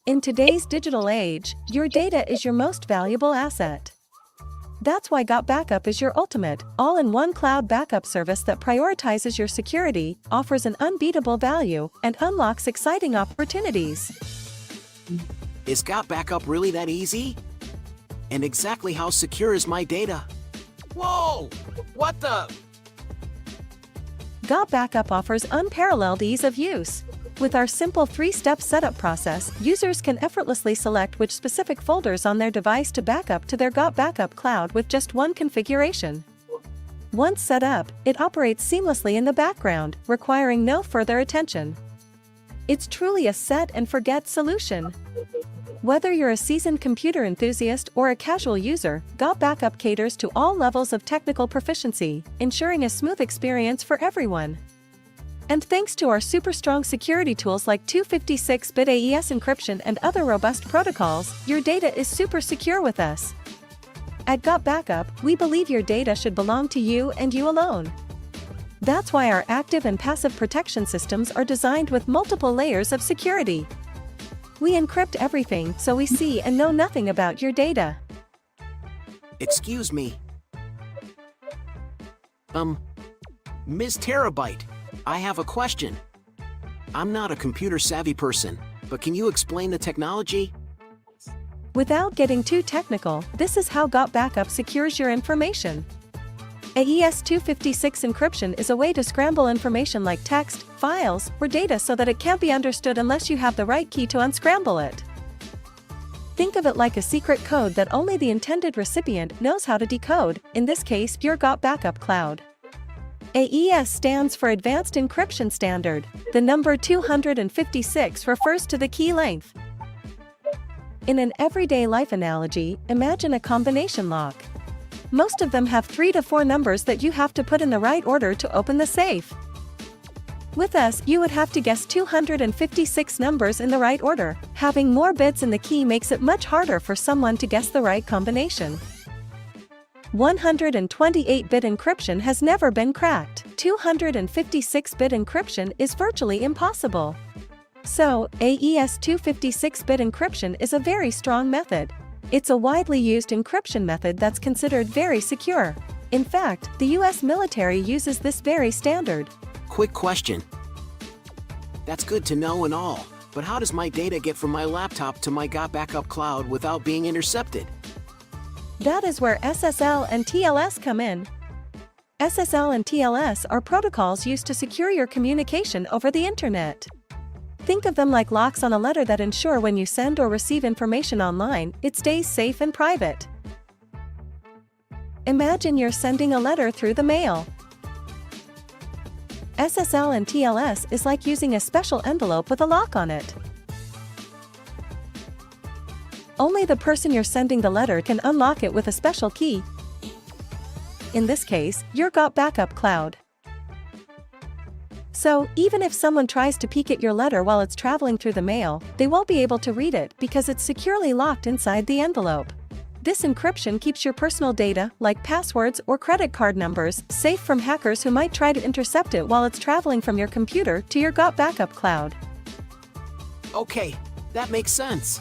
In today's digital age, your data is your most valuable asset. That's why GotBackup is your ultimate, all-in-one cloud backup service that prioritizes your security, offers an unbeatable value, and unlocks exciting opportunities. Is GotBackup really that easy? And exactly how secure is my data? Whoa! What the? GotBackup offers unparalleled ease of use. With our simple 3-step setup process, users can effortlessly select which specific folders on their device to back up to their GotBackup cloud with just one configuration. Once set up, it operates seamlessly in the background, requiring no further attention. It's truly a set-and-forget solution. Whether you're a seasoned computer enthusiast or a casual user, GotBackup caters to all levels of technical proficiency, ensuring a smooth experience for everyone. And thanks to our super strong security tools like 256-bit AES encryption and other robust protocols, your data is super secure with us. At GotBackup, we believe your data should belong to you and you alone. That's why our active and passive protection systems are designed with multiple layers of security. We encrypt everything so we see and know nothing about your data. Excuse me. Ms. Terabyte, I have a question. I'm not a computer-savvy person, but can you explain the technology? Without getting too technical, this is how GotBackup secures your information. AES 256 encryption is a way to scramble information like text, files, or data so that it can't be understood unless you have the right key to unscramble it. Think of it like a secret code that only the intended recipient knows how to decode, in this case your GotBackup cloud. AES stands for Advanced Encryption Standard. The number 256 refers to the key length. In an everyday life analogy, imagine a combination lock. Most of them have 3 to 4 numbers that you have to put in the right order to open the safe. With us, you would have to guess 256 numbers in the right order. Having more bits in the key makes it much harder for someone to guess the right combination. 128-bit encryption has never been cracked. 256-bit encryption is virtually impossible. So, AES 256-bit encryption is a very strong method. It's a widely used encryption method that's considered very secure. In fact, the US military uses this very standard. Quick question. That's good to know and all, but how does my data get from my laptop to my GotBackup cloud without being intercepted? That is where SSL and TLS come in. SSL and TLS are protocols used to secure your communication over the internet. Think of them like locks on a letter that ensure when you send or receive information online, it stays safe and private. Imagine you're sending a letter through the mail. SSL and TLS is like using a special envelope with a lock on it. Only the person you're sending the letter can unlock it with a special key. In this case, your GotBackup cloud. So, even if someone tries to peek at your letter while it's traveling through the mail, they won't be able to read it because it's securely locked inside the envelope. This encryption keeps your personal data, like passwords or credit card numbers, safe from hackers who might try to intercept it while it's traveling from your computer to your GotBackup cloud. Okay, that makes sense.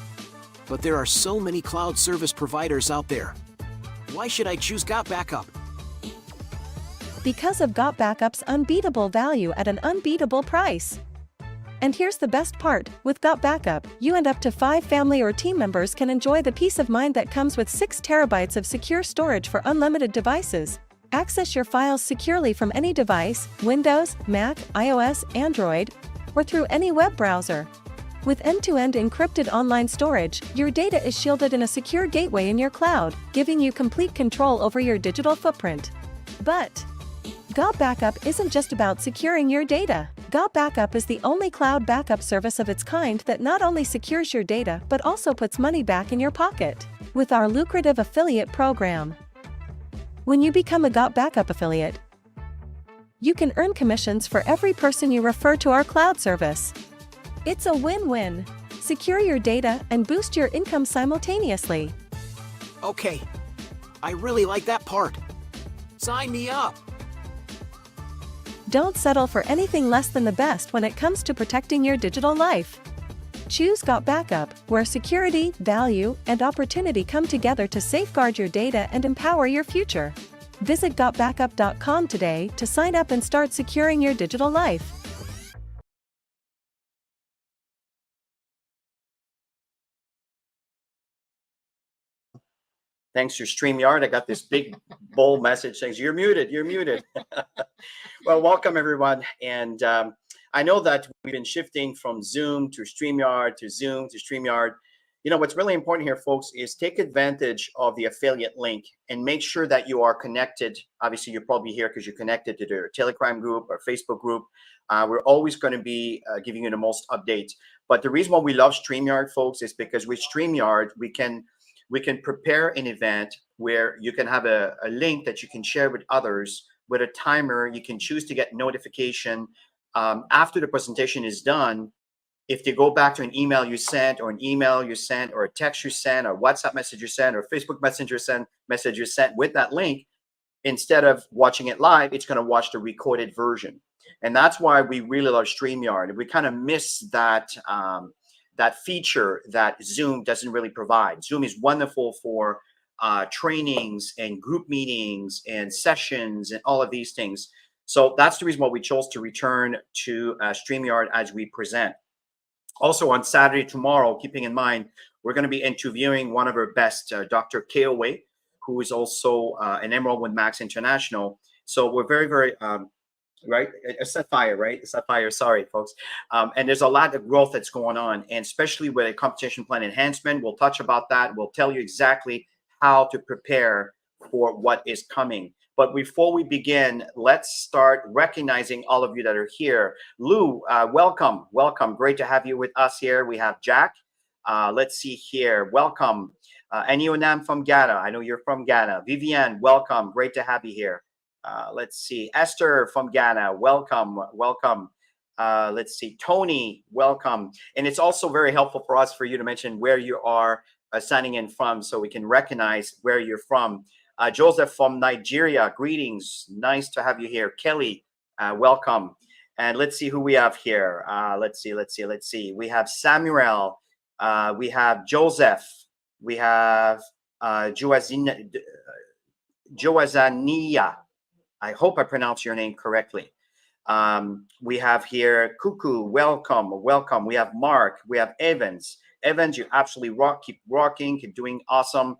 But there are so many cloud service providers out there. Why should I choose GotBackup? Because of GotBackup's unbeatable value at an unbeatable price. And here's the best part, with GotBackup, you and up to 5 family or team members can enjoy the peace of mind that comes with 6 terabytes of secure storage for unlimited devices. Access your files securely from any device, Windows, Mac, iOS, Android, or through any web browser. With end-to-end encrypted online storage, your data is shielded in a secure gateway in your cloud, giving you complete control over your digital footprint. But GotBackup isn't just about securing your data. GotBackup is the only cloud backup service of its kind that not only secures your data but also puts money back in your pocket with our lucrative affiliate program. When you become a GotBackup affiliate, you can earn commissions for every person you refer to our cloud service. It's a win-win. Secure your data and boost your income simultaneously. Okay, I really like that part. Sign me up. Don't settle for anything less than the best when it comes to protecting your digital life. Choose GotBackup, where security, value, and opportunity come together to safeguard your data and empower your future. Visit GotBackup.com today to sign up and start securing your digital life. Thanks to StreamYard, I got this big bold message saying, you're muted, you're muted. Well, welcome everyone. And I know that we've been shifting from Zoom to StreamYard to Zoom to StreamYard. You know, what's really important here, folks, is take advantage of the affiliate link and make sure that you are connected. Obviously, you're probably here because you're connected to their Telegram group or Facebook group. We're always going to be giving you the most updates. But the reason why we love StreamYard, folks, is because with StreamYard, we can prepare an event where you can have a link that you can share with others with a timer. You can choose to get notification after the presentation is done. If they go back to an email you sent, or an email you sent, or a text you sent, or WhatsApp message you sent, or Facebook Messenger message you sent with that link, instead of watching it live, it's going to watch the recorded version. And that's why we really love StreamYard. We kind of miss that that feature that Zoom doesn't really provide. Zoom is wonderful for trainings and group meetings and sessions and all of these things. So that's the reason why we chose to return to StreamYard as we present. Also on Saturday, tomorrow, keeping in mind, we're going to be interviewing one of our best, Dr. Kowe, who is also an Emerald with Max International. So we're very, very, right? A Sapphire, right? A Sapphire, sorry, folks. And there's a lot of growth that's going on, and especially with a competition plan enhancement. We'll touch about that. We'll tell you exactly how to prepare for what is coming. But before we begin, let's start recognizing all of you that are here. Lou, welcome, welcome. Great to have you with us here. We have Jack. Let's see here. Welcome. Anionam from Ghana. I know you're from Ghana. Vivienne, welcome. Great to have you here. Let's see. Esther from Ghana. Welcome, welcome. Let's see. Tony, welcome. And it's also very helpful for us for you to mention where you are signing in from, so we can recognize where you're from. Joseph from Nigeria, greetings. Nice to have you here. Kelly, welcome. And let's see who we have here. Let's see. We have Samuel. We have Joseph. We have Joazania. I hope I pronounced your name correctly. We have here Cuckoo. Welcome, welcome. We have Mark. We have Evans. Evans, you absolutely rock. Keep rocking. Keep doing awesome.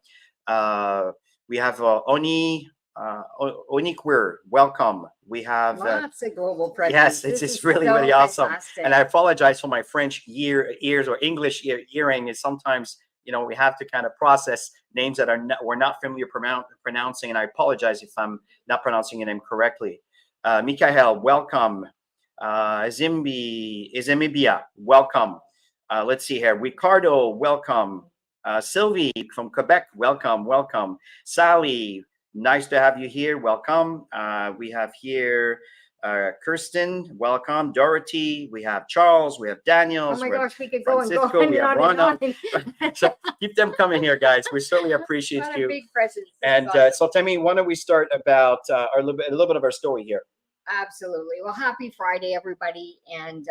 We have Oniquir. Welcome. We have lots of global presence. Yes, it's really, really awesome. Fantastic. And I apologize for my French ears or English hearing. Is sometimes, you know, we have to kind of process names that we're not familiar pronouncing, and I apologize if I'm not pronouncing your name correctly. Mikael, welcome. Izimibia, welcome. Let's see here. Ricardo, welcome. Sylvie from Quebec, welcome, welcome. Sally, nice to have you here, welcome. We have here Kirsten, welcome. Dorothy, we have Charles, we have Daniel. Oh my gosh, we could go Francisco, and go on we have and on. So keep them coming here, guys. We certainly appreciate What you. a big presence. And awesome. So Tammy, why don't we start about a little bit of our story here. Absolutely. Well, happy Friday, everybody. And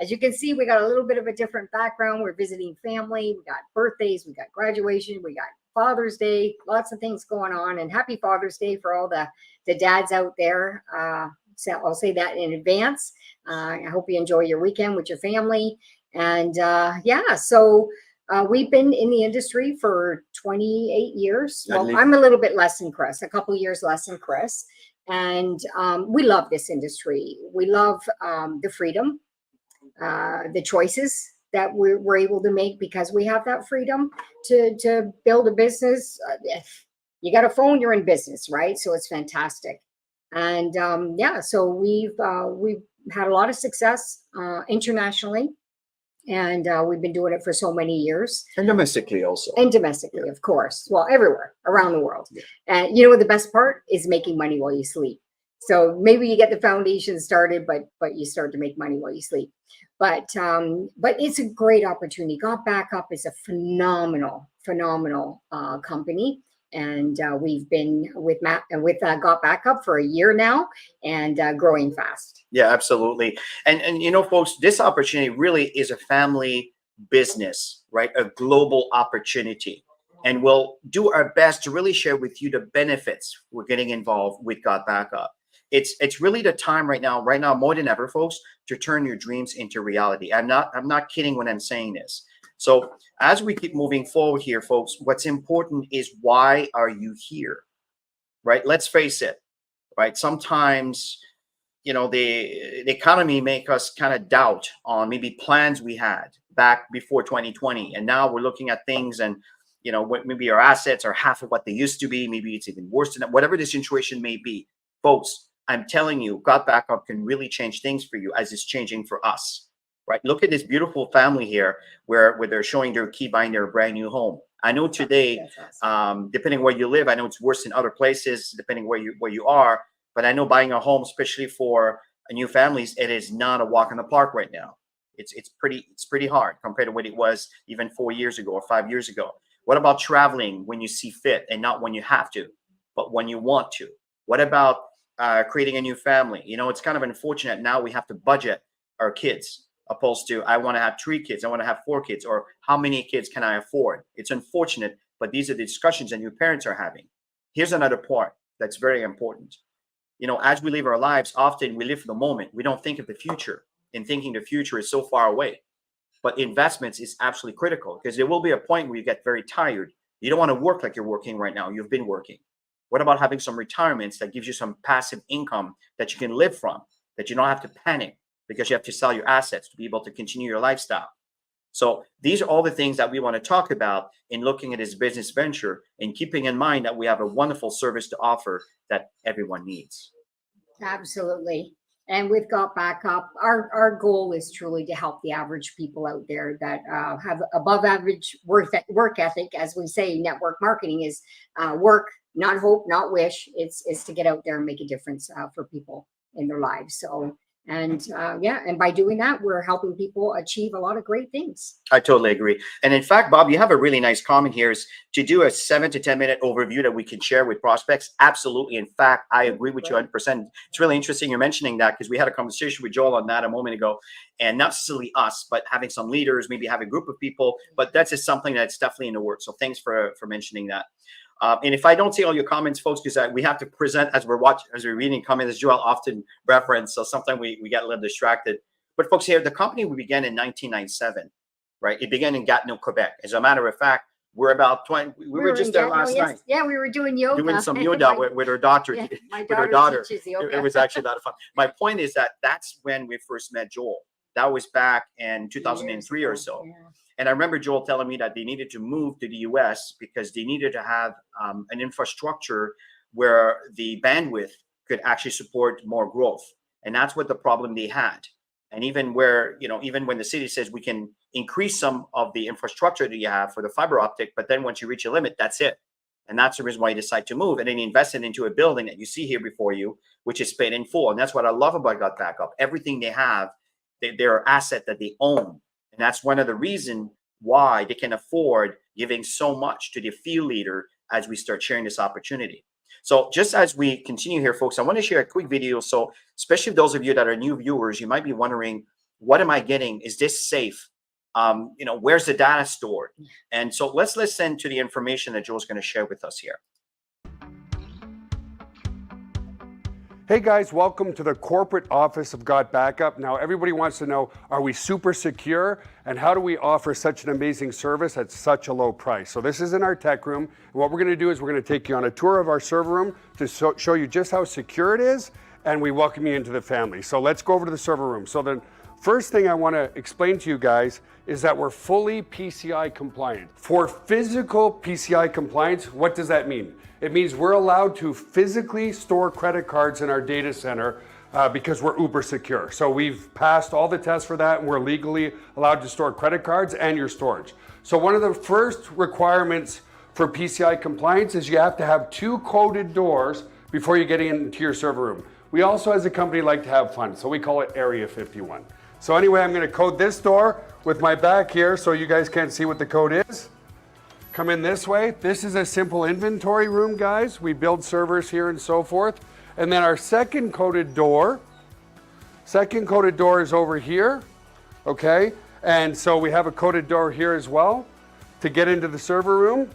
as you can see, we got a little bit of a different background. We're visiting family. We got birthdays. We got graduation. We got Father's Day. Lots of things going on. And happy Father's Day for all the dads out there. So I'll say that in advance. I hope you enjoy your weekend with your family. And yeah, so we've been in the industry for 28 years. Well, I'm a little bit less than Chris, a couple of years less than Chris. And we love this industry. We love the freedom, the choices that we're able to make because we have that freedom to build a business. You got a phone, you're in business, right? So it's fantastic. And yeah, so we've had a lot of success internationally. And we've been doing it for so many years. And domestically also. And domestically, yeah. Of course. Well, everywhere around the world. Yeah. And you know what the best part is? Making money while you sleep. So maybe you get the foundation started, but you start to make money while you sleep. But it's a great opportunity. GotBackup is a phenomenal company. And we've been with GotBackup for a year now and growing fast. Yeah, absolutely. And you know, folks, this opportunity really is a family business, right? A global opportunity. And we'll do our best to really share with you the benefits we're getting involved with GotBackup. It's really the time right now more than ever, folks, to turn your dreams into reality. I'm not kidding when I'm saying this. So as we keep moving forward here, folks, what's important is, why are you here? Right? Let's face it, right? Sometimes, you know, the economy make us kind of doubt on maybe plans we had back before 2020. And now we're looking at things and, you know, maybe our assets are half of what they used to be. Maybe it's even worse than that, whatever the situation may be. Folks, I'm telling you, GotBackup can really change things for you, as it's changing for us, right? Look at this beautiful family here where they're showing their key buying their brand new home. I know today, Awesome. depending where you live, I know it's worse in other places, depending where you are, but I know buying a home, especially for new families, it is not a walk in the park right now. It's pretty hard compared to what it was even 4 years ago or 5 years ago. What about traveling when you see fit, and not when you have to, but when you want to? What about creating a new family? You know, it's kind of unfortunate now we have to budget our kids, opposed to, I want to have 3 kids, I want to have 4 kids, or how many kids can I afford? It's unfortunate, but these are the discussions that your parents are having. Here's another part that's very important. You know, as we live our lives, often we live for the moment. We don't think of the future, and thinking the future is so far away. But investments is absolutely critical, because there will be a point where you get very tired. You don't want to work like you're working right now. You've been working. What about having some retirements that gives you some passive income that you can live from, that you don't have to panic because you have to sell your assets to be able to continue your lifestyle? So these are all the things that we want to talk about in looking at this business venture, and keeping in mind that we have a wonderful service to offer that everyone needs. Absolutely. And with GotBackup, our goal is truly to help the average people out there that have above average work ethic. As we say, network marketing is work, not hope, not wish. It's to get out there and make a difference for people in their lives. So, and by doing that, we're helping people achieve a lot of great things. I totally agree. And in fact, Bob, you have a really nice comment here, is to do a 7 to 10 minute overview that we can share with prospects. Absolutely. In fact, I agree with you 100%. It's really interesting you're mentioning that, because we had a conversation with Joel on that a moment ago, and not necessarily us, but having some leaders, maybe have a group of people, but that's just something that's definitely in the works. So thanks for mentioning that. And if I don't see all your comments, folks, because we have to present as we're reading comments, as Joel often referenced. So sometimes we get a little distracted. But folks, here, the company we began in 1997, right? It began in Gatineau, Quebec. As a matter of fact, we're about 20. We were just there last night. Yeah, we were doing yoga. Doing some yoga with her daughter. Yeah, with her daughter. Yoga. It was actually a lot of fun. My point is that that's when we first met Joel. That was back in 2003 or so. Yeah. And I remember Joel telling me that they needed to move to the US because they needed to have an infrastructure where the bandwidth could actually support more growth. And that's what the problem they had. And even even when the city says we can increase some of the infrastructure that you have for the fiber optic, but then once you reach a limit, that's it. And that's the reason why you decide to move. And then you invested into a building that you see here before you, which is paid in full. And that's what I love about GotBackup. Everything they have, they're an asset that they own. And that's one of the reasons why they can afford giving so much to the field leader as we start sharing this opportunity. So just as we continue here, folks, I want to share a quick video. So especially those of you that are new viewers, you might be wondering, what am I getting? Is this safe? Where's the data stored? And so let's listen to the information that Joel's going to share with us here. Hey guys, welcome to the corporate office of GotBackup. Now everybody wants to know, are we super secure? And how do we offer such an amazing service at such a low price? So this is in our tech room. And what we're gonna do is we're gonna take you on a tour of our server room to show you just how secure it is, and we welcome you into the family. So let's go over to the server room. So the first thing I wanna explain to you guys is that we're fully PCI compliant. For physical PCI compliance, what does that mean? It means we're allowed to physically store credit cards in our data center because we're uber secure. So we've passed all the tests for that, and we're legally allowed to store credit cards and your storage. So one of the first requirements for PCI compliance is you have to have 2 coded doors before you get into your server room. We also, as a company, like to have fun, so we call it Area 51. So anyway, I'm gonna code this door with my back here so you guys can't see what the code is. Come in this way. This is a simple inventory room, guys. We build servers here and so forth. And then our second coded door is over here, okay? And so we have a coded door here as well to get into the server room.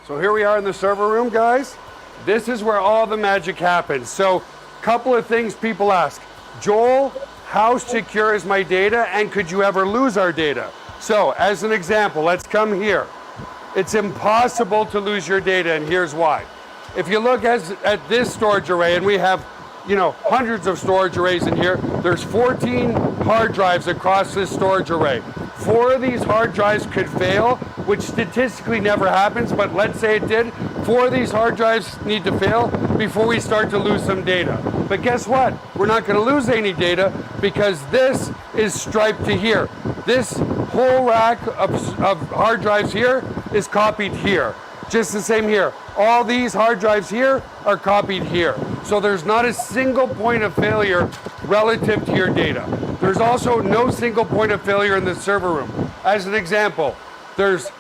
So here we are in the server room, guys. This is where all the magic happens. So couple of things people ask. Joel, how secure is my data, and could you ever lose our data? So as an example, let's come here. It's impossible to lose your data, and here's why. If you look at this storage array, and we have, you know, hundreds of storage arrays in here, there's 14 hard drives across this storage array. 4 of these hard drives could fail, which statistically never happens, but let's say it did. 4 of these hard drives need to fail before we start to lose some data. But guess what? We're not going to lose any data because this is striped to here. This whole rack of hard drives here is copied here. Just the same here. All these hard drives here are copied here. So there's not a single point of failure relative to your data. There's also no single point of failure in the server room. As an example, there's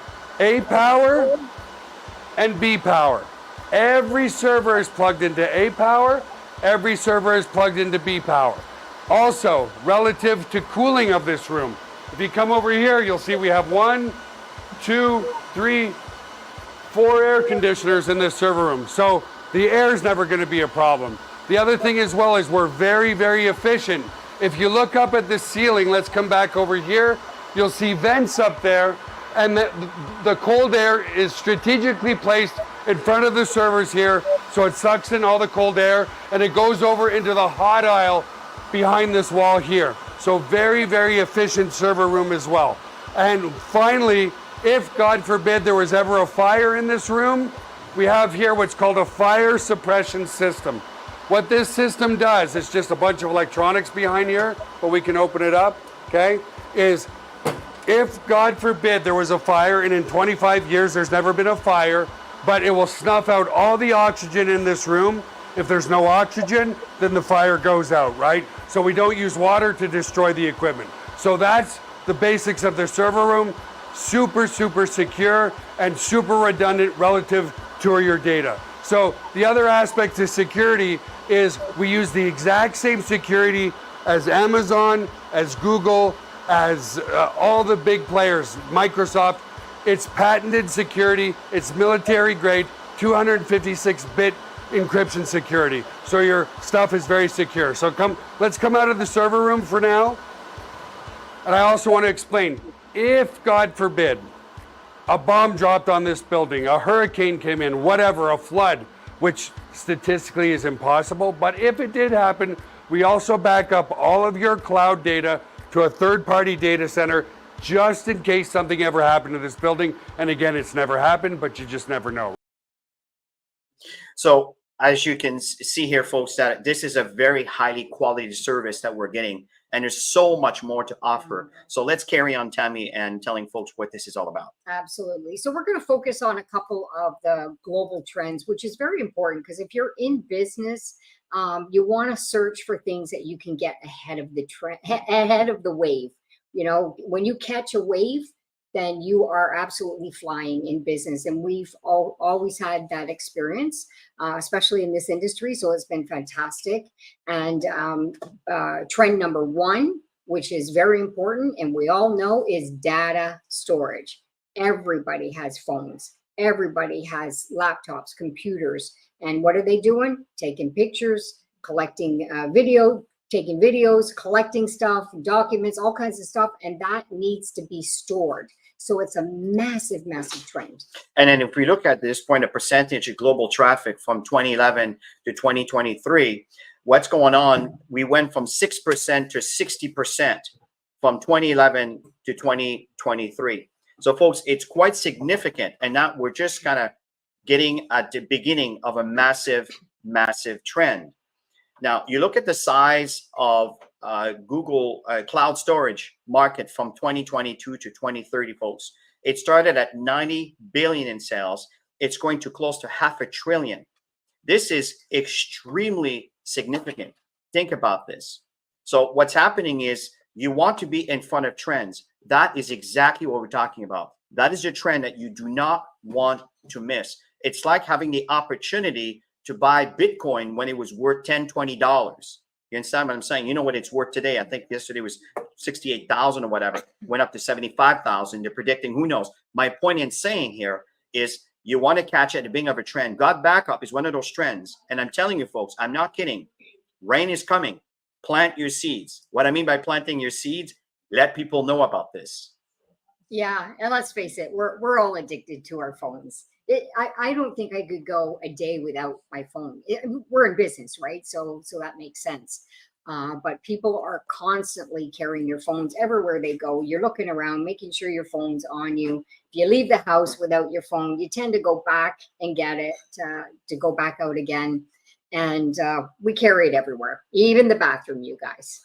A power and B power. Every server is plugged into A power. Every server is plugged into B power. Also, relative to cooling of this room, if you come over here, you'll see we have 1, 2, 3, 4 air conditioners in this server room. So the air is never going to be a problem. The other thing as well is we're very, very efficient. If you look up at the ceiling, let's come back over here, you'll see vents up there, and the cold air is strategically placed in front of the servers here, so it sucks in all the cold air, and it goes over into the hot aisle behind this wall here. So very, very efficient server room as well. And finally, if God forbid there was ever a fire in this room, we have here what's called a fire suppression system. What this system does, it's just a bunch of electronics behind here, but we can open it up, okay, is if God forbid there was a fire, and in 25 years there's never been a fire, but it will snuff out all the oxygen in this room. If there's no oxygen, then the fire goes out, right? So we don't use water to destroy the equipment. So that's the basics of the server room. Super, super secure and super redundant relative to your data. So the other aspect to security is we use the exact same security as Amazon, as Google, as all the big players, Microsoft. It's patented security, it's military grade, 256-bit encryption security. So your stuff is very secure. So let's come out of the server room for now. And I also want to explain, if God forbid, a bomb dropped on this building, a hurricane came in, whatever, a flood, which statistically is impossible, but if it did happen, we also back up all of your cloud data to a third-party data center just in case something ever happened to this building. And again, it's never happened, but you just never know. So as you can see here, folks, that this is a very highly quality service that we're getting, and there's so much more to offer. So let's carry on, Tammy, and telling folks what this is all about. Absolutely. So we're going to focus on a couple of the global trends, which is very important because if you're in business, you want to search for things that you can get ahead of the trend, ahead of the wave. You know, when you catch a wave, then you are absolutely flying in business. And we've always had that experience, especially in this industry. So it's been fantastic. And trend number 1, which is very important, and we all know, is data storage. Everybody has phones. Everybody has laptops, computers. And what are they doing? Taking pictures, collecting taking videos, collecting stuff, documents, all kinds of stuff. And that needs to be stored. So it's a massive, massive trend. And then if we look at this point, a percentage of global traffic from 2011 to 2023, what's going on? We went from 6% to 60% from 2011 to 2023. So folks, it's quite significant. And now we're just kind of getting at the beginning of a massive, massive trend. Now, you look at the size of Google cloud storage market from 2022 to 2030, folks. It started at 90 billion in sales. It's going to close to $500 billion. This is extremely significant. Think about this. So what's happening is you want to be in front of trends. That is exactly what we're talking about. That is a trend that you do not want to miss. It's like having the opportunity to buy Bitcoin when it was worth $10, $20. You understand what I'm saying? You know what it's worth today? I think yesterday was 68,000 or whatever, went up to 75,000. They're predicting, who knows? My point in saying here is you want to catch at the beginning of a trend. GotBackup is one of those trends. And I'm telling you folks, I'm not kidding. Rain is coming. Plant your seeds. What I mean by planting your seeds, let people know about this. Yeah, and let's face it, we're all addicted to our phones. I don't think I could go a day without my phone. We're in business, right? So that makes sense. But people are constantly carrying their phones everywhere they go. You're looking around, making sure your phone's on you. If you leave the house without your phone, you tend to go back and get it to go back out again. And we carry it everywhere, even the bathroom, you guys.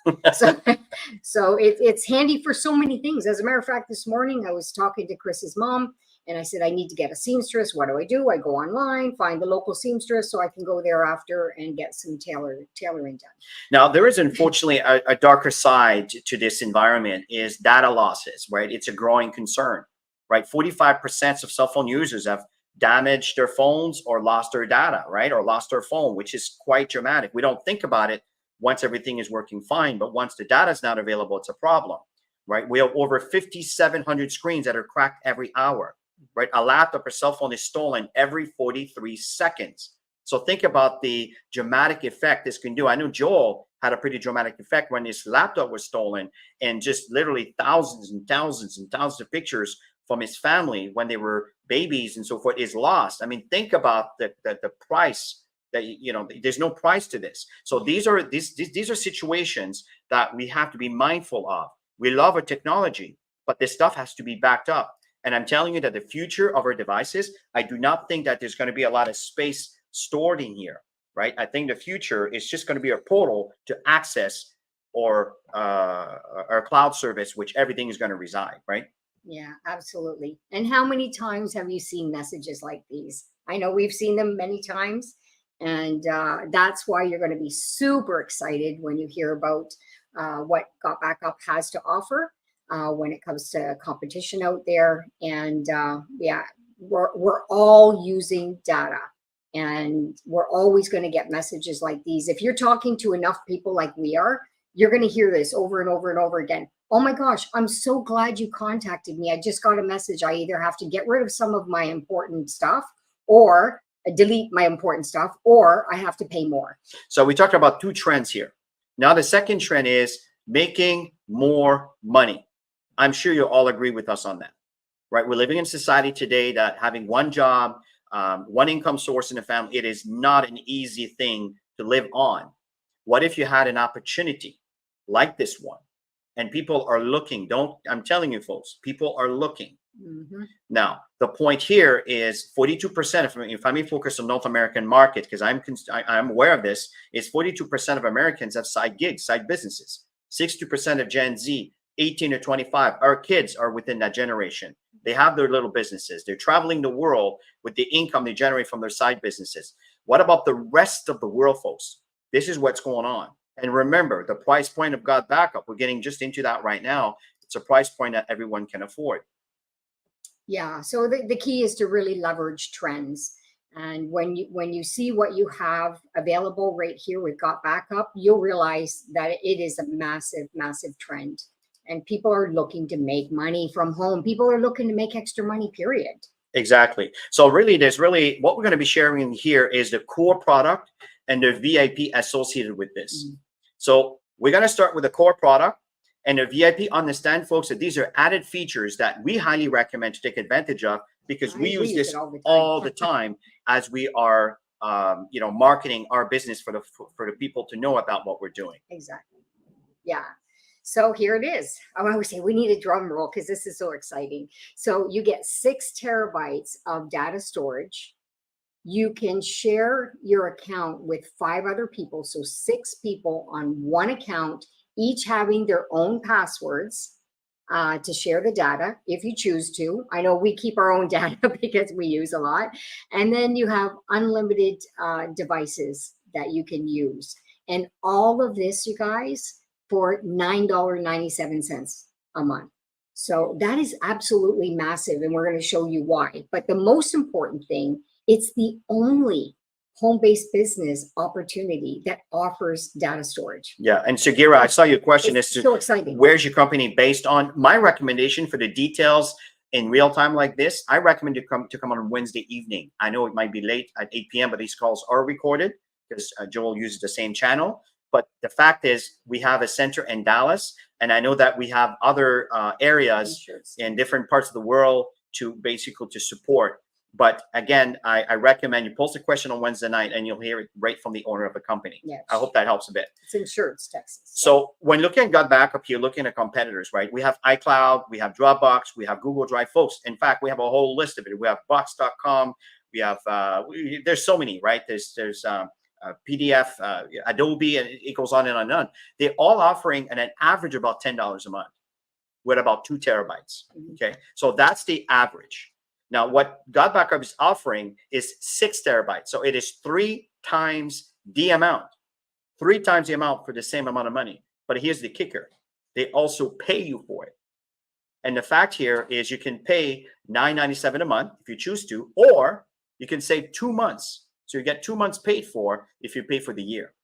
So it's handy for so many things. As a matter of fact, this morning I was talking to Chris's mom, and I said, I need to get a seamstress. What do? I go online, find the local seamstress so I can go there after and get some tailoring done. Now, there is unfortunately a darker side to this environment is data losses, right? It's a growing concern, right? 45% of cell phone users have damaged their phones or lost their data, right? Or lost their phone, which is quite dramatic. We don't think about it once everything is working fine, but once the data is not available, it's a problem, right? We have over 5,700 screens that are cracked every hour, right? A laptop or cell phone is stolen every 43 seconds. So think about the dramatic effect this can do. I know Joel had a pretty dramatic effect when his laptop was stolen, and just literally thousands and thousands and thousands of pictures from his family when they were babies and so forth is lost. I mean, think about the price that, you know, there's no price to this. So these are situations that we have to be mindful of. We love our technology, but this stuff has to be backed up. And I'm telling you that the future of our devices, I do not think that there's going to be a lot of space stored in here, right? I think the future is just going to be a portal to access or our cloud service, which everything is going to reside, right? Yeah, absolutely. And how many times have you seen messages like these? I know we've seen them many times, and that's why you're going to be super excited when you hear about what GotBackup has to offer when it comes to competition out there. And yeah, we're all using data, and we're always going to get messages like these. If you're talking to enough people like we are, you're going to hear this over and over and over again. Oh my gosh, I'm so glad you contacted me. I just got a message. I either have to get rid of some of my important stuff or delete my important stuff, or I have to pay more. So we talked about two trends here. Now the second trend is making more money. I'm sure you'll all agree with us on that, right? We're living in society today that having one job, one income source in a family, it is not an easy thing to live on. What if you had an opportunity like this one? And people are looking. I'm telling you folks, people are looking. Mm-hmm. Now, the point here is 42%, if I may focus on North American market, because I'm aware of this, is 42% of Americans have side gigs, side businesses. 60% of Gen Z, 18 to 25, our kids are within that generation. They have their little businesses. They're traveling the world with the income they generate from their side businesses. What about the rest of the world, folks? This is what's going on. And remember, the price point of GotBackup, we're getting just into that right now. It's a price point that everyone can afford. Yeah, so the key is to really leverage trends. And when you see what you have available right here with GotBackup, you'll realize that it is a massive, massive trend. And people are looking to make money from home. People are looking to make extra money, period. Exactly. So really, what we're going to be sharing here is the core product and the VIP associated with this. Mm-hmm. So we're going to start with the core product and the VIP. Understand, folks, that these are added features that we highly recommend to take advantage of, because we use this all the time as we are, marketing our business for the people to know about what we're doing. Exactly. Yeah. So here it is. I always say we need a drum roll because this is so exciting. So you get 6 terabytes of data storage. You can share your account with 5 other people. So 6 people on one account, each having their own passwords to share the data if you choose to. I know we keep our own data because we use a lot. And then you have unlimited devices that you can use. And all of this, you guys, for $9.97 a month. So that is absolutely massive. And we're going to show you why. But the most important thing, it's the only home-based business opportunity that offers data storage. Yeah, and Sagira, I saw your question as It's to so exciting. where's your company based on. My recommendation for the details in real time like this, I recommend to come on Wednesday evening. I know it might be late at 8 p.m., but these calls are recorded because Joel uses the same channel. But the fact is, we have a center in Dallas, and I know that we have other areas in different parts of the world to basically to support. But again, I recommend you post a question on Wednesday night and you'll hear it right from the owner of the company. Yes. I hope that helps a bit. It's insurance, Texas. So when looking at GotBackup, you're looking at competitors, right? We have iCloud, we have Dropbox, we have Google Drive. Folks, in fact, we have a whole list of it. We have Box.com. We have, there's so many, right? There's PDF, Adobe, and it goes on and on and on. They're all offering an average of about $10 a month with about 2 terabytes. Okay, so that's the average. Now, what GotBackup is offering is 6 terabytes. So it is 3 times the amount, 3 times the amount for the same amount of money. But here's the kicker. They also pay you for it. And the fact here is you can pay $9.97 a month if you choose to, or you can save 2 months. So you get 2 months paid for if you pay for the year.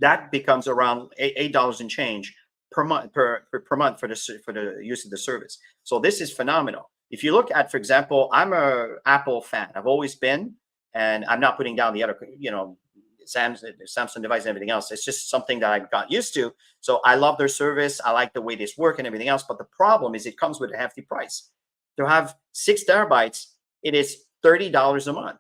That becomes around $8 and change per month for the use of the service. So this is phenomenal. If you look at, for example, I'm a Apple fan. I've always been, and I'm not putting down the other, Samsung device and everything else. It's just something that I got used to. So I love their service. I like the way this work and everything else. But the problem is it comes with a hefty price. To have 6 terabytes, it is $30 a month.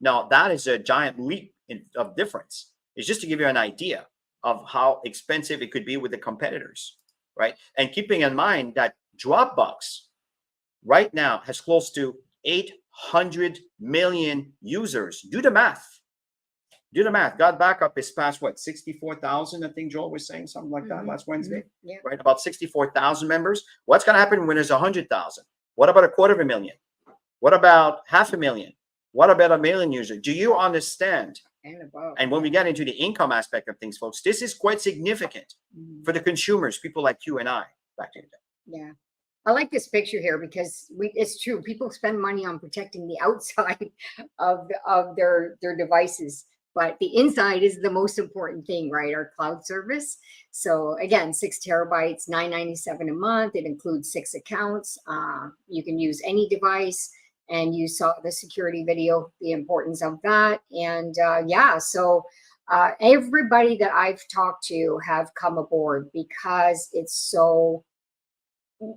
Now, that is a giant leap of difference. It's just to give you an idea of how expensive it could be with the competitors, right? And keeping in mind that Dropbox right now has close to 800 million users. Do the math. Do the math. GotBackup is past what, 64,000? I think Joel was saying something like that last Wednesday, right? About 64,000 members. What's going to happen when there's 100,000? What about 250,000? What about 500,000? What about 1 million users? Do you understand? And when we get into the income aspect of things, folks, this is quite significant for the consumers, people like you and I. Back to you. Yeah. I like this picture here because it's true. People spend money on protecting the outside of their devices, but the inside is the most important thing, right? Our cloud service. So again, 6 terabytes, $9.97 a month. It includes 6 accounts. You can use any device. And you saw the security video, the importance of that. And everybody that I've talked to have come aboard because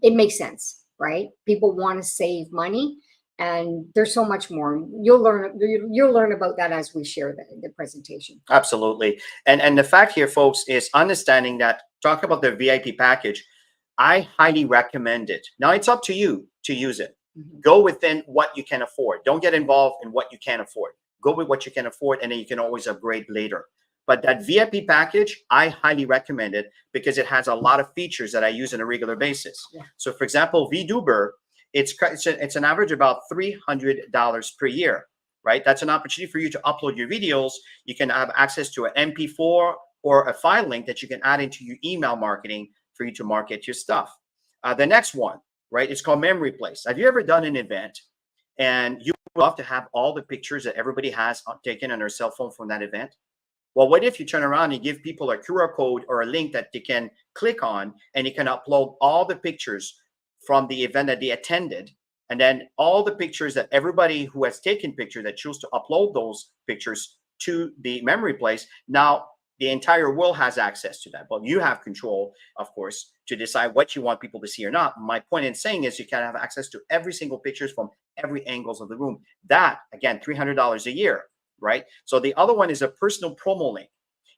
it makes sense, right? People want to save money, and there's so much more. You'll learn about that as we share the presentation. Absolutely. And the fact here, folks, is understanding that, talk about the VIP package, I highly recommend it. Now, it's up to you to use it. Go within what you can afford. Don't get involved in what you can't afford. Go with what you can afford, and then you can always upgrade later. But that VIP package, I highly recommend it because it has a lot of features that I use on a regular basis. So, for example, VDuber, it's an average about $300 per year, right? That's an opportunity for you to upload your videos. You can have access to an MP4 or a file link that you can add into your email marketing for you to market your stuff. The next one, right? It's called Memory Place. Have you ever done an event and you would love to have all the pictures that everybody has taken on their cell phone from that event? Well, what if you turn around and give people a QR code or a link that they can click on, and you can upload all the pictures from the event that they attended, and then all the pictures that everybody who has taken pictures that choose to upload those pictures to the Memory Place. Now, the entire world has access to that, but you have control, of course, to decide what you want people to see or not. My point in saying is you can have access to every single pictures from every angles of the room. That, again, $300 a year, right? So the other one is a personal promo link.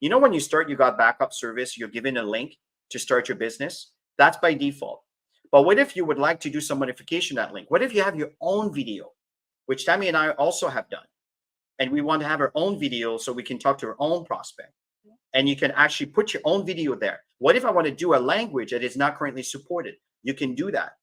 You know, when you start your GotBackup service, you're given a link to start your business. That's by default. But what if you would like to do some modification to that link? What if you have your own video, which Tammy and I also have done, and we want to have our own video so we can talk to our own prospect? And you can actually put your own video there. What if I want to do a language that is not currently supported? You can do that.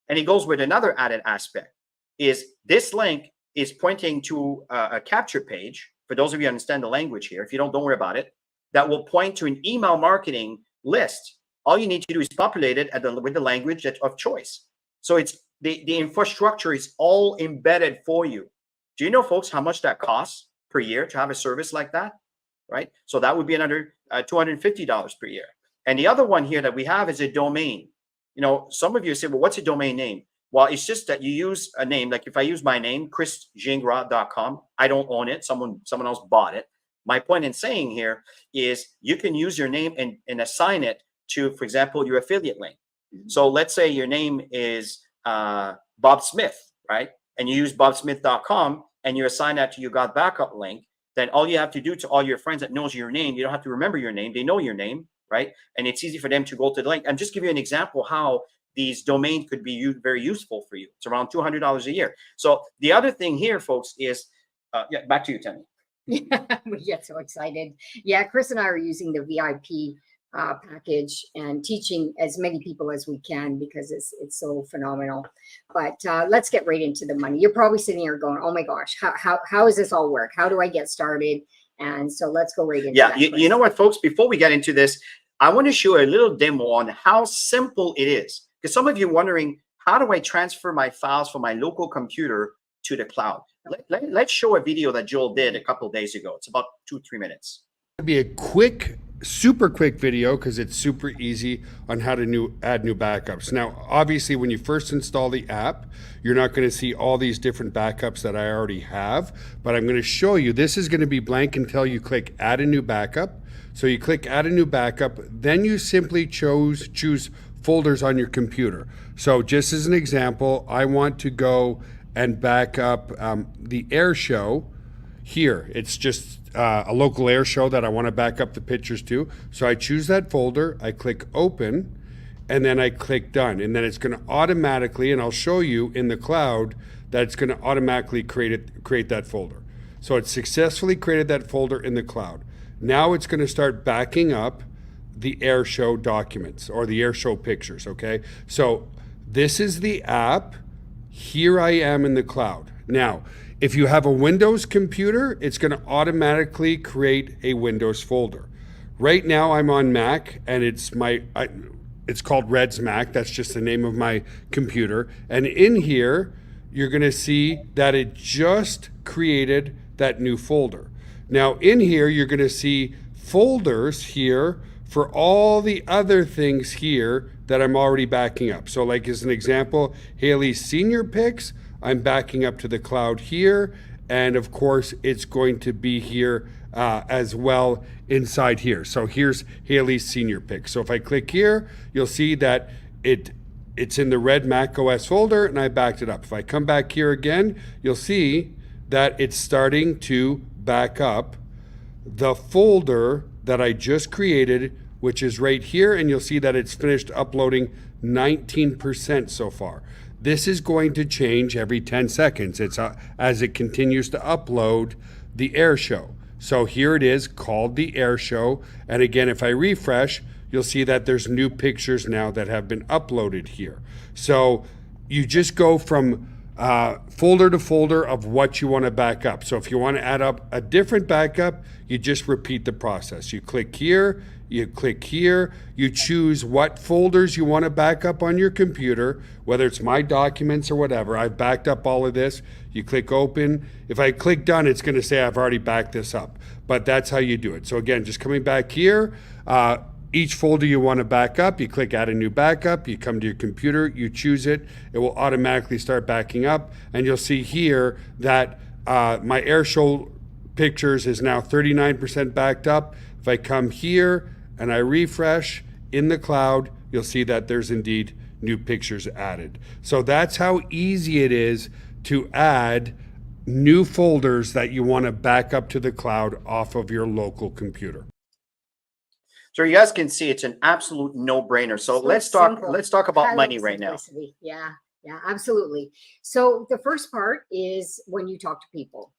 And it goes with another added aspect is this link is pointing to a capture page. For those of you who understand the language here, if you don't worry about it, that will point to an email marketing list. All you need to do is populate it with the language of choice. So it's the infrastructure is all embedded for you. Do you know, folks, how much that costs? per year to have a service like that, right? So that would be another $250 per year. And the other one here that we have is a domain. You know, some of you say, well, what's a domain name? Well, it's just that you use a name. Like if I use my name, chrisgingras.com, I don't own it. Someone else bought it. My point in saying here is you can use your name and assign it to, for example, your affiliate link. So let's say your name is Bob Smith, right? And you use bobsmith.com and you assign that to your GotBackup link. Then all you have to do to all your friends that knows your name, you don't have to remember your name. They know your name, right? And it's easy for them to go to the link. And just give you an example how these domains could be very useful for you. It's around $200 a year. So the other thing here, folks, is yeah, back to you, Tammy. We get so excited. Yeah, Chris and I are using the VIP package and teaching as many people as we can because it's so phenomenal. But let's get right into the money. You're probably sitting here going, "Oh my gosh, how does this all work? How do I get started?" And so let's go right into that. Yeah, you know what, folks? Before we get into this, I want to show a little demo on how simple it is. Because some of you are wondering, how do I transfer my files from my local computer to the cloud? Let's show a video that Joel did a couple of days ago. It's about 2-3 minutes. It'll be a quick, super quick video because it's super easy on how to add new backups. Now, obviously, when you first install the app, you're not going to see all these different backups that I already have, but I'm going to show you. This is going to be blank until you click Add a New Backup. So you click Add a New Backup, then you simply choose folders on your computer. So just as an example, I want to go and back up the air show here. It's just a local air show that I want to back up the pictures to. So I choose that folder, I click open, and then I click done. And then it's going to automatically, and I'll show you in the cloud, that it's going to automatically create that folder. So it successfully created that folder in the cloud. Now it's going to start backing up the air show documents or the air show pictures, okay? So this is the app. Here I am in the cloud. Now, if you have a Windows computer, it's going to automatically create a Windows folder. Right now I'm on Mac and it's called Red's Mac. That's just the name of my computer. And in here, you're going to see that it just created that new folder. Now in here, you're going to see folders here for all the other things here that I'm already backing up. So like as an example, Haley's senior pics, I'm backing up to the cloud here. And of course, it's going to be here as well inside here. So here's Haley's senior pics. So if I click here, you'll see that it's in the red Mac OS folder and I backed it up. If I come back here again, you'll see that it's starting to back up the folder that I just created, which is right here, and you'll see that it's finished uploading 19% so far. This is going to change every 10 seconds. It's as it continues to upload the air show. So here it is called the air show. And again, if I refresh, you'll see that there's new pictures now that have been uploaded here. So you just go from folder to folder of what you want to back up. So if you want to add up a different backup, you just repeat the process. You click here, you click here, you choose what folders you want to back up on your computer, whether it's My Documents or whatever. I've backed up all of this. You click open. If I click done, it's going to say I've already backed this up, but that's how you do it. So again, just coming back here, each folder you want to back up, you click Add a New Backup, you come to your computer, you choose it, it will automatically start backing up, and you'll see here that my air show pictures is now 39% backed up. If I come here and I refresh in the cloud, you'll see that there's indeed new pictures added. So that's how easy it is to add new folders that you want to back up to the cloud off of your local computer. So you guys can see it's an absolute no-brainer. So let's talk about money right now. Yeah, absolutely. So the first part is when you talk to people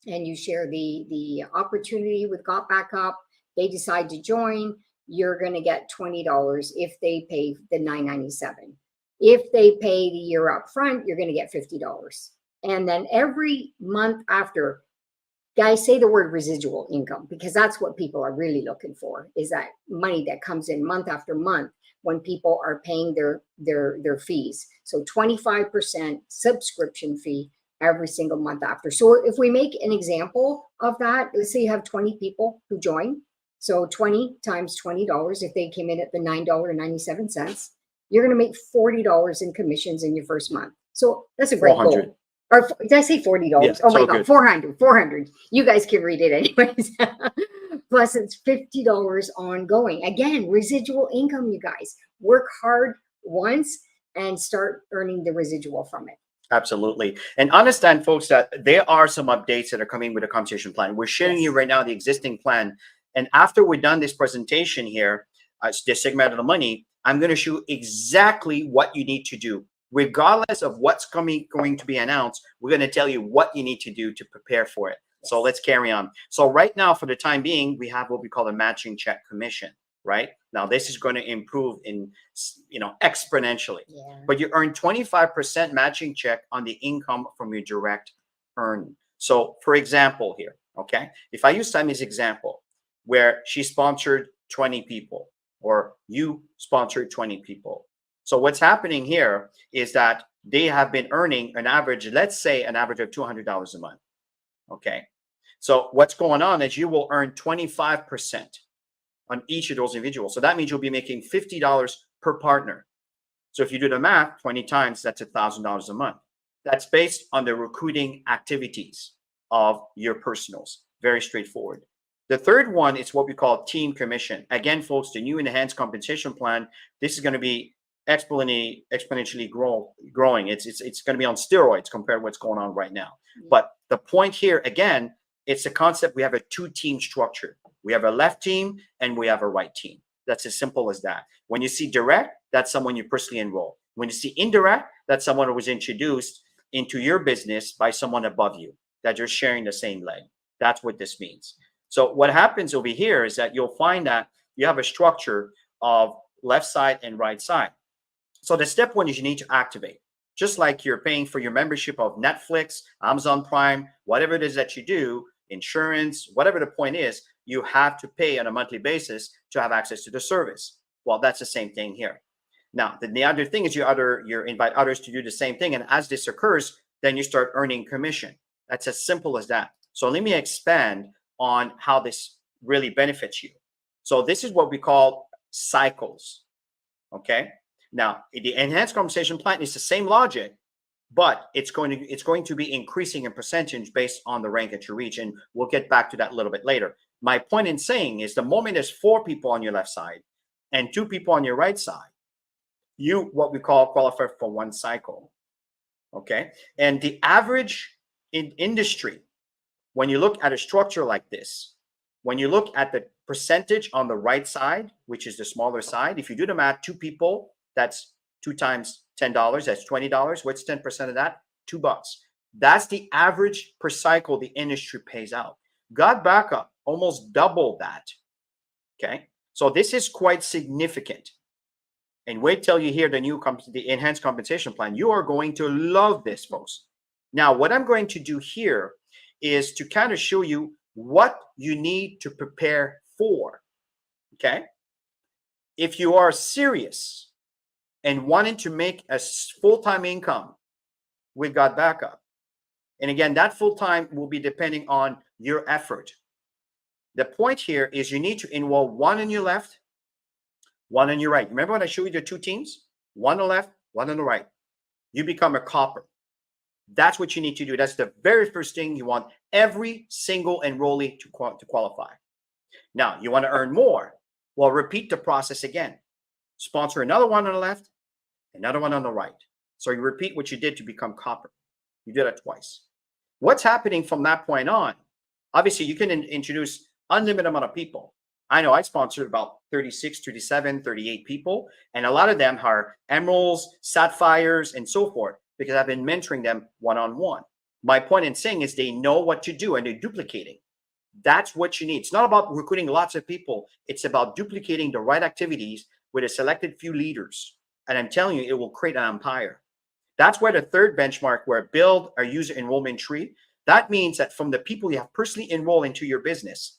and you share the opportunity with GotBackup, they decide to join, you're going to get $20 if they pay the $9.97. If they pay the year up front, you're going to get $50. And then every month after, guys, say the word residual income, because that's what people are really looking for, is that money that comes in month after month when people are paying their fees. So 25% subscription fee every single month after. So if we make an example of that, let's say you have 20 people who join. So 20 times $20, if they came in at the $9.97, you're going to make $40 in commissions in your first month. So that's a great 400. goal. Or did I say $40? Yeah, Oh my so God, good. 400. You guys can read it anyways. Plus it's $50 ongoing. Again, residual income, you guys. Work hard once and start earning the residual from it. Absolutely. And understand, folks, that there are some updates that are coming with the compensation plan. We're sharing you right now the existing plan. And after we're done this presentation here, this segment of the money, I'm going to show you exactly what you need to do. Regardless of what's going to be announced, we're going to tell you what you need to do to prepare for it. So let's carry on. So right now, for the time being, we have what we call a matching check commission, right? Now, this is going to improve in, exponentially. Yeah. But you earn 25% matching check on the income from your direct earning. So for example here, okay, if I use Tammy's example, where she sponsored 20 people or you sponsored 20 people. So what's happening here is that they have been earning an average, let's say an average of $200 a month. Okay. So what's going on is you will earn 25% on each of those individuals. So that means you'll be making $50 per partner. So if you do the math, 20 times, that's $1,000 a month. That's based on the recruiting activities of your personals. Very straightforward. The third one is what we call team commission. Again, folks, the new enhanced compensation plan, this is going to be exponentially growing. It's going to be on steroids compared to what's going on right now. But the point here, again, it's a concept. We have a two-team structure. We have a left team and we have a right team. That's as simple as that. When you see direct, that's someone you personally enroll. When you see indirect, that's someone who was introduced into your business by someone above you, that you're sharing the same leg. That's what this means. So what happens over here is that you'll find that you have a structure of left side and right side. So the step one is you need to activate. Just like you're paying for your membership of Netflix, Amazon Prime, whatever it is that you do, insurance, whatever the point is, you have to pay on a monthly basis to have access to the service. Well, that's the same thing here. Now, the other thing is you invite others to do the same thing. And as this occurs, then you start earning commission. That's as simple as that. So let me expand on how this really benefits you. So this is what we call cycles. Okay. Now, the enhanced compensation plan is the same logic, but it's going to be increasing in percentage based on the rank that you reach. And we'll get back to that a little bit later. My point in saying is the moment there's 4 people on your left side and 2 people on your right side, you, what we call, qualify for 1 cycle. Okay. And the average in industry, when you look at a structure like this, when you look at the percentage on the right side, which is the smaller side, if you do the math, 2 people, that's 2 times $10, that's $20. What's 10% of that? $2. That's the average per cycle the industry pays out. GotBackup almost double that. Okay. So this is quite significant. And wait till you hear the enhanced compensation plan. You are going to love this, folks. Now, what I'm going to do here is to kind of show you what you need to prepare for. Okay. If you are serious and wanting to make a full-time income with GotBackup, and again, that full-time will be depending on your effort. The point here is you need to enroll 1 on your left, 1 on your right. Remember when I showed you the 2 teams? 1 on the left, 1 on the right. You become a copper. That's what you need to do. That's the very first thing you want every single enrollee to qualify. Now, you want to earn more. Well, repeat the process again. Sponsor another 1 on the left, another 1 on the right. So you repeat what you did to become copper. You did it twice. What's happening from that point on? Obviously, you can introduce unlimited amount of people. I know I sponsored about 36, 37, 38 people, and a lot of them are emeralds, sapphires, and so forth, because I've been mentoring them one-on-one. My point in saying is they know what to do and they're duplicating. That's what you need. It's not about recruiting lots of people. It's about duplicating the right activities with a selected few leaders. And I'm telling you, it will create an empire. That's where the third benchmark, where build a user enrollment tree. That means that from the people you have personally enrolled into your business,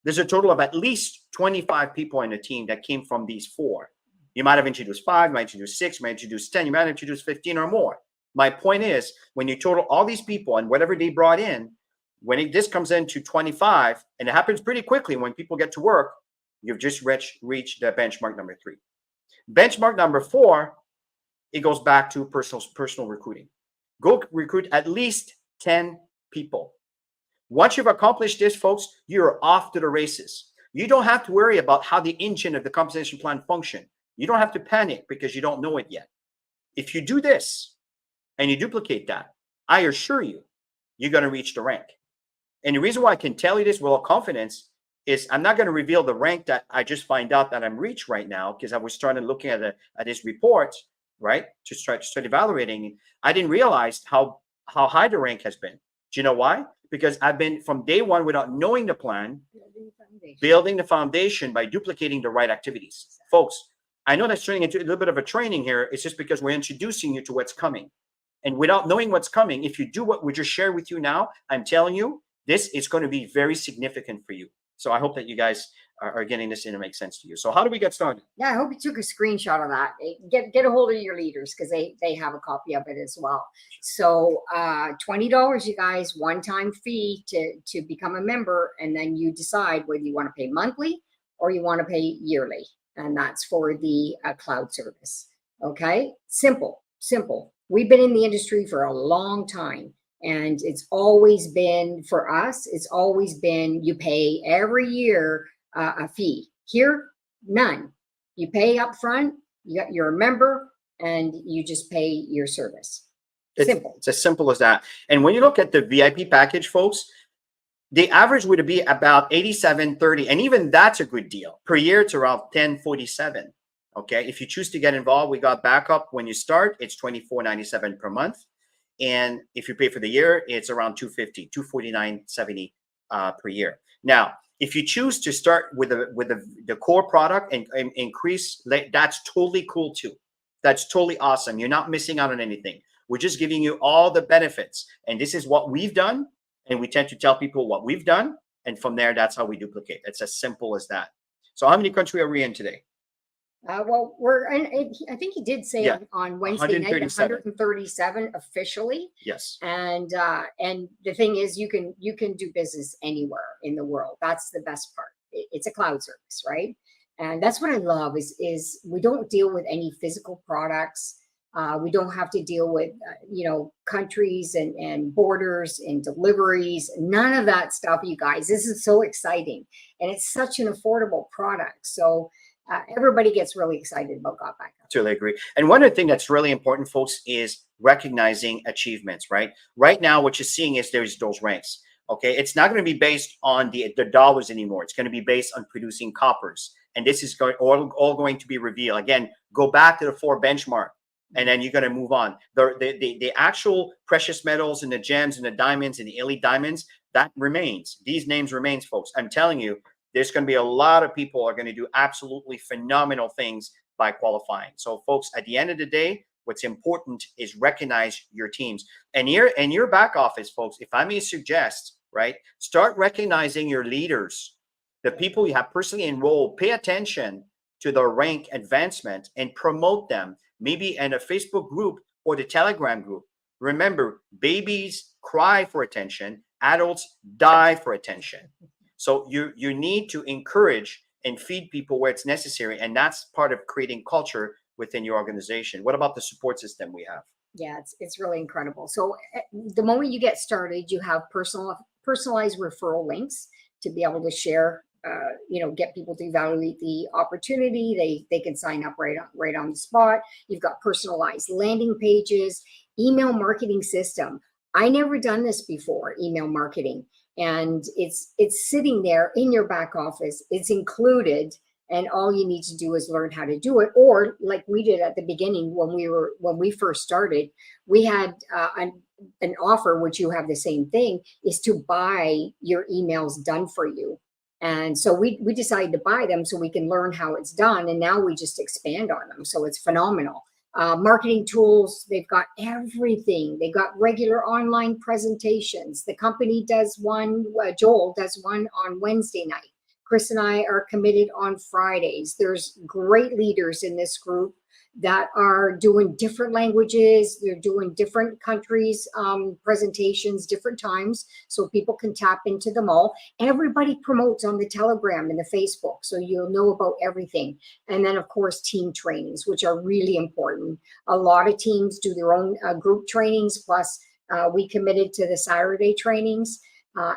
there's a total of at least 25 people in the team that came from these 4. You might have introduced 5, you might introduce 6, you might introduce 10, you might introduce 15 or more. My point is, when you total all these people and whatever they brought in, when this comes into 25, and it happens pretty quickly when people get to work, you've just reached the benchmark number 3. Benchmark number 4, it goes back to personal recruiting. Go recruit at least 10 people. Once you've accomplished this, folks, you're off to the races. You don't have to worry about how the engine of the compensation plan function. You don't have to panic because you don't know it yet. If you do this and you duplicate that, I assure you, you're going to reach the rank. And the reason why I can tell you this with all confidence is I'm not going to reveal the rank that I just find out that I'm reached right now, because I was starting looking at this report, right, to start evaluating. I didn't realize how high the rank has been. Do you know why? Because I've been from day one, without knowing the plan, building the foundation by duplicating the right activities. Folks, I know that's turning into a little bit of a training here. It's just because we're introducing you to what's coming. And without knowing what's coming, if you do what we just shared with you now, I'm telling you, this is going to be very significant for you. So I hope that you guys are getting this in to make sense to you. So how do we get started? Yeah, I hope you took a screenshot of that. Get a hold of your leaders, because they have a copy of it as well. So $20, you guys, one-time fee to become a member, and then you decide whether you want to pay monthly or you want to pay yearly, and that's for the cloud service. Okay, simple. We've been in the industry for a long time, and it's always been, for us, it's always been, you pay every year a fee. Here, none. You pay up front, you're a member, and you just pay your service. Simple. It's as simple as that. And when you look at the VIP package, folks, the average would be about $87.30, and even that's a good deal. Per year, it's around $10.47. Okay, if you choose to get involved, we got backup. When you start, it's $24.97 per month. And if you pay for the year, it's around $250, $249.70 per year. Now, if you choose to start with the core product and increase, that's totally cool too. That's totally awesome. You're not missing out on anything. We're just giving you all the benefits. And this is what we've done. And we tend to tell people what we've done. And from there, that's how we duplicate. It's as simple as that. So how many countries are we in today? Well, we're in, I think he did say on Wednesday night, 137 officially. Yes. And the thing is, you can do business anywhere in the world. That's the best part. It's a cloud service, right? And that's what I love is we don't deal with any physical products. We don't have to deal with, countries and borders and deliveries, none of that stuff, you guys. This is so exciting. And it's such an affordable product. So everybody gets really excited about GotBackup. Totally agree. And one other thing that's really important, folks, is recognizing achievements, right? Right now, what you're seeing is there's those ranks. Okay, it's not going to be based on the dollars anymore. It's going to be based on producing coppers. And this is all going to be revealed. Again, go back to the 4 benchmark. And then you're going to move on. The actual precious metals and the gems and the diamonds and the elite diamonds, that remains. These names remains, folks. I'm telling you, there's going to be a lot of people are going to do absolutely phenomenal things by qualifying. So, folks, at the end of the day, what's important is recognize your teams. And your back office, folks, if I may suggest, right, start recognizing your leaders, the people you have personally enrolled. Pay attention to their rank advancement and promote them. Maybe in a Facebook group or the Telegram group. Remember, babies cry for attention. Adults die for attention. So you need to encourage and feed people where it's necessary. And that's part of creating culture within your organization. What about the support system we have? Yeah, it's really incredible. So the moment you get started, you have personalized referral links to be able to share, get people to evaluate the opportunity. They can sign up right on the spot. You've got personalized landing pages, email marketing system. I never done this before, email marketing. And it's sitting there in your back office. It's included, and all you need to do is learn how to do it. Or like we did at the beginning when we first started, we had an offer, which you have the same thing, is to buy your emails done for you. And so we decided to buy them so we can learn how it's done. And now we just expand on them. So it's phenomenal. Marketing tools, they've got everything. They got regular online presentations. The company does one, Joel does one on Wednesday night. Chris and I are committed on Fridays. There's great leaders in this group that are doing different languages. They're doing different countries, presentations, different times, so people can tap into them all. Everybody promotes on the Telegram and the Facebook, so you'll know about everything. And then, of course, team trainings, which are really important. A lot of teams do their own group trainings, plus we committed to the Saturday trainings.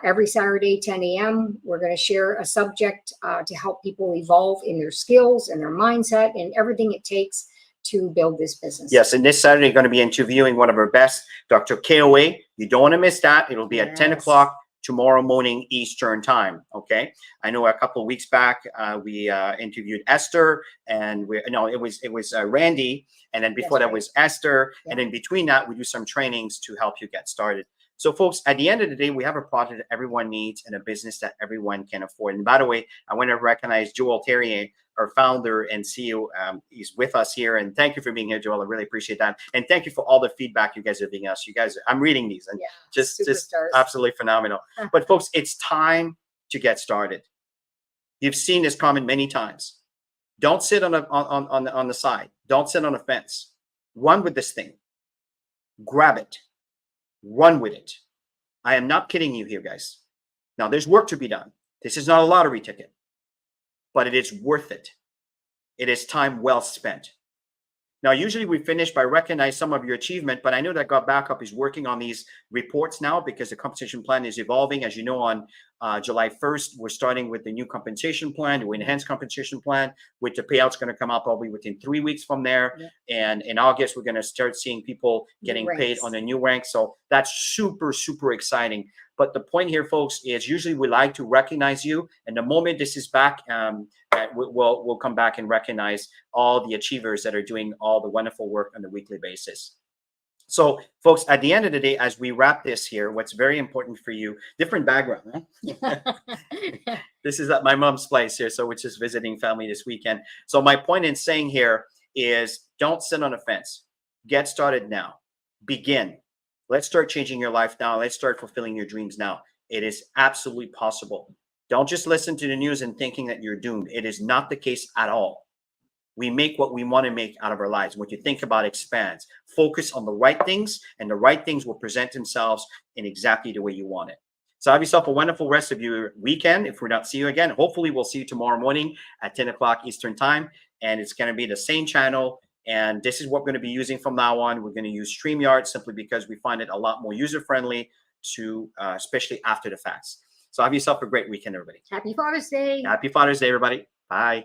Every Saturday, 10 a.m., we're going to share a subject to help people evolve in their skills and their mindset and everything it takes to build this business. Yes, and this Saturday, going to be interviewing one of our best, Dr. KOA. You don't want to miss that. It'll be at 10 o'clock tomorrow morning Eastern time. Okay. I know a couple of weeks back we interviewed Esther, and it was Randy, and then before that was Esther, and then between that we do some trainings to help you get started. So folks, at the end of the day, we have a product that everyone needs and a business that everyone can afford. And by the way, I want to recognize Joel Terrier, our founder and CEO. He's with us here. And thank you for being here, Joel. I really appreciate that. And thank you for all the feedback you guys are giving us. You guys, I'm reading these and just absolutely phenomenal. But folks, it's time to get started. You've seen this comment many times. Don't sit on the side. Don't sit on the fence. Run with this thing. Grab it. Run with it. I am not kidding you here, guys. Now, there's work to be done. This is not a lottery ticket, but it is worth it. It is time well spent. Now, usually we finish by recognizing some of your achievement, but I know that GotBackup is working on these reports now because the compensation plan is evolving. As you know, on July 1st, we're starting with the new compensation plan, the enhanced compensation plan, with the payouts going to come out probably within 3 weeks from there. And in August, we're going to start seeing people getting paid on the new rank. So that's super, super exciting. But the point here, folks, is usually we like to recognize you. And the moment this is back, we'll come back and recognize all the achievers that are doing all the wonderful work on a weekly basis. So, folks, at the end of the day, as we wrap this here, what's very important for you, different background, right? This is at my mom's place here, so we're just visiting family this weekend. So my point in saying here is don't sit on the fence. Get started now. Begin. Let's start changing your life now. Let's start fulfilling your dreams now. It is absolutely possible. Don't just listen to the news and thinking that you're doomed. It is not the case at all. We make what we want to make out of our lives. What you think about expands. Focus on the right things, and the right things will present themselves in exactly the way you want it. So have yourself a wonderful rest of your weekend. If we're not see you again, hopefully we'll see you tomorrow morning at 10 o'clock Eastern time. And it's going to be the same channel. And this is what we're going to be using from now on. We're going to use StreamYard simply because we find it a lot more user-friendly, to especially after the facts. So have yourself a great weekend, everybody. Happy Father's Day. Happy Father's Day, everybody. Bye.